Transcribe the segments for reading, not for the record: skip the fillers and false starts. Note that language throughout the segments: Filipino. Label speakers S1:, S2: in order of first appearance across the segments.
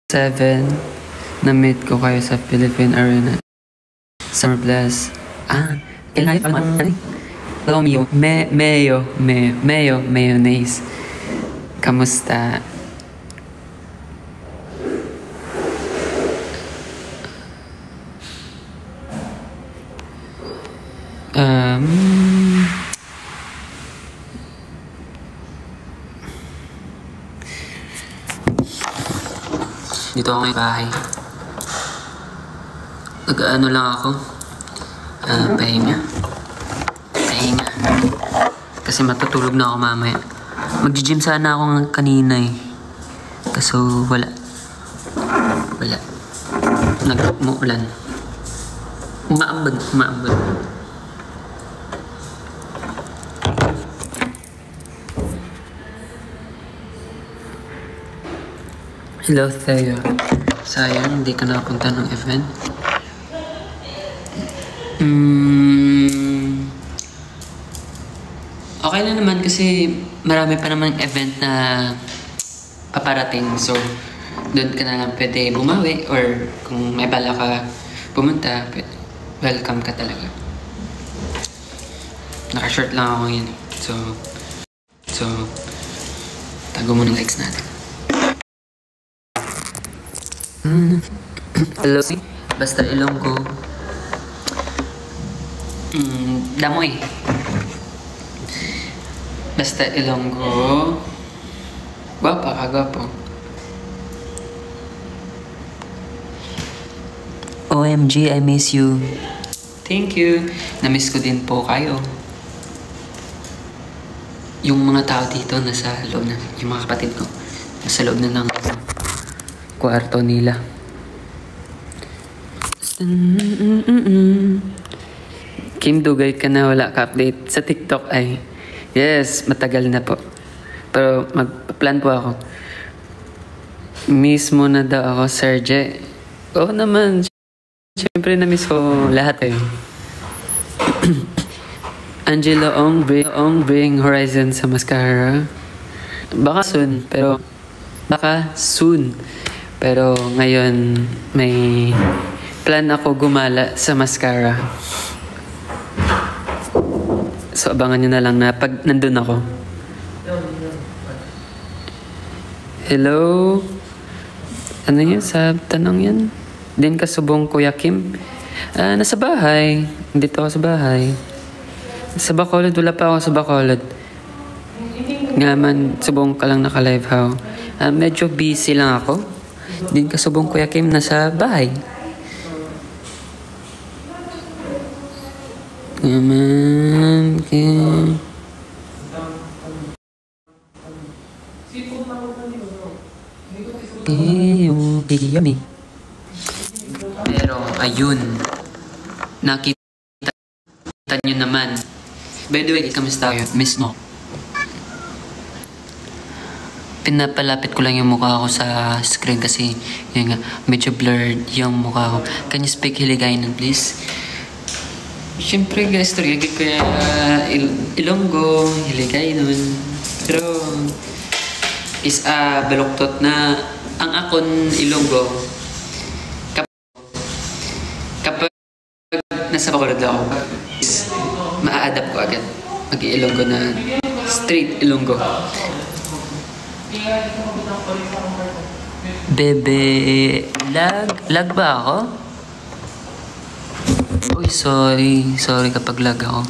S1: 7, na-meet ko kayo sa Philippine Arena. Summer Blast. Kailangan pa naman. Romeo. Mayonnaise. Kamusta? Dito ako ngayon bahay. Nag-ano lang ako. Pahinga. Kasi matutulog na ako mamaya. Mag-gym sana ako kanina eh. Kaso wala. Nag-umuulan. Umaambag. Hello, Theo. Sayang, hindi ka nakapunta ng event. Okay na naman kasi marami pa namang event na paparating. So, doon ka na lang pwede bumawi or kung may bala ka pumunta, welcome ka talaga. Naka-short lang ako ngayon. So, tago mo ng likes natin. Hello, basta Ilonggo. Damoy. Basta Ilonggo. Gwapa ka, gwapo. OMG, I miss you. Thank you. Na-miss ko din po kayo. Yung mga tao dito nasa loob na, yung mga kapatid ko, nasa loob na ng kwarto nila. Kim, dugay ka na wala ka update sa TikTok ay. Yes, matagal na po. Pero magpa-plan po ako. Miss mo na daw ako, Serge. Oo naman. Siyempre na-miss ko lahat eh. Angelo Ong bring Horizon sa mascara. Baka soon. Pero ngayon, may plan ako gumala sa mascara. So, abangan nyo na lang na pag nandun ako. Hello? Ano yun? Sa tanong yan? Din ka subong Kuya Kim? Nasa bahay. Dito ako sa bahay. Sa Bacolod, wala pa ako sa Bacolod. Nga man, subong ka lang naka-live how. Medyo busy lang ako. Din ka subong Kuya Kim, nasa bahay. Naman, yummy. Pero, ayun. Nakita nyo naman. By the way, kamusta kayo? Miss mo. Pinapalapit ko lang yung mukha ko sa screen kasi yun nga, medyo blurred yung mukha ko. Can you speak Hiligaynon, please? Siyempre, guys, turigig ko yung Ilonggo, Hiligaynon. Pero, is baluktot na ang akon Ilonggo. Kapag nasa Bacolod ako, maa-adapt ko agad. Mag-Ilonggo na straight Ilonggo. Bebe, lag ba ako? Uy, sorry kapag lag ako.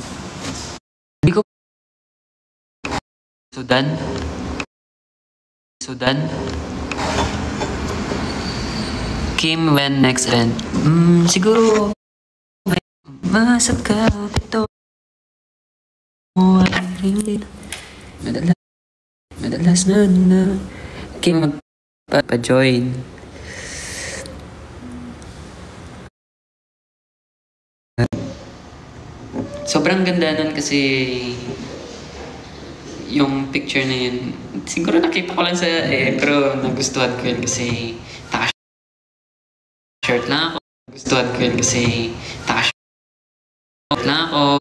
S1: Hindi ko Sudan? Kim, when next event? Siguro masap ka dito. Madalas na Kim magpa-join. Sobrang ganda nun kasi yung picture na yun. Siguro nakita ko lang sa pero nagustuhan ko yun kasi naka-shirt lang ako. Nagustuhan ko yun kasi naka-shirt lang ako.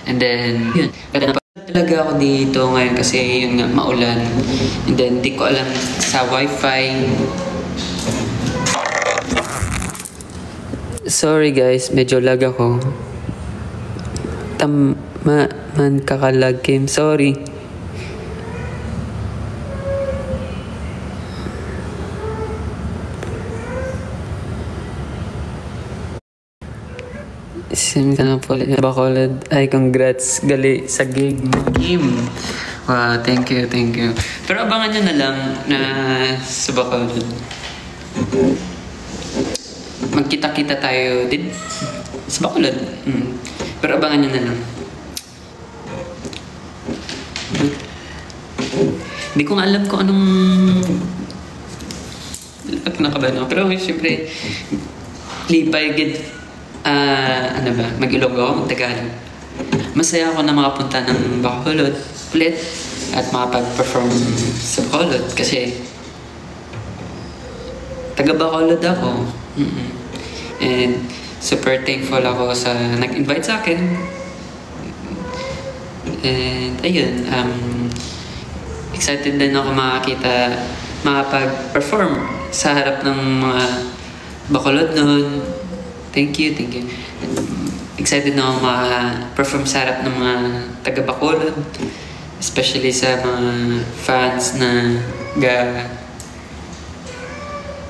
S1: And then, yun. Ganda na talaga ako dito ngayon kasi yun nga, maulan. And then, di ko alam sa wifi Sorry guys, medyo lag ako. Man kakalag Kim, sorry. Sim ka na po ulit. Bacolod. Ay, congrats. Gali sa gig. Kim. Wow, thank you, thank you. Pero abangan nyo na lang na sa Bacolod. Magkita-kita tayo din sa Bacolod. Pero abangan nyo na lang. Hindi ko nga alam kung anong nakabahan ako. Pero siyempre, lipay gid. Ano ba? Mag-Ilog ako, mag-Tagalog. Masaya ako na makapunta ng Bacolod ulit at makapag-perform sa Bacolod kasi taga Bacolod ako. And super thankful ako sa nag-invite sa akin. And ayun, excited din ako makapag-perform sa harap ng mga Bacolod noon. Thank you, thank you. Excited na ako ma-perform sa harap ng mga taga-Bacolod. Especially sa mga fans na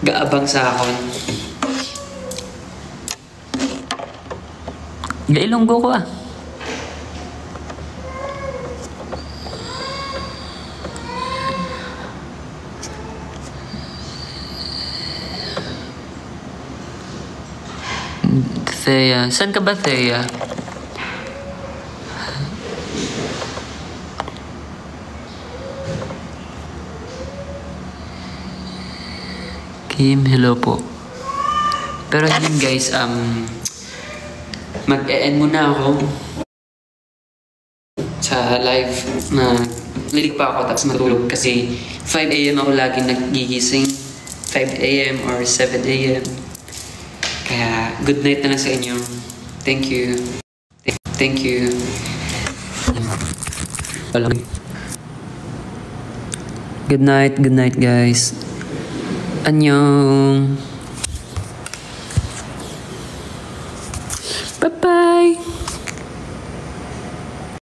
S1: gaabang sa akin. Gailonggo ko ah. Thea. Saan ka ba, Thea? Kim, hello po. Pero yun guys, mag-e-end muna ako sa live na lilig pa ako tapos matulog kasi 5 AM ako laging nagigising. 5 AM or 7 AM. Kaya, good night na lang sa inyo. Thank you. Thank you. Good night guys. Annyeong.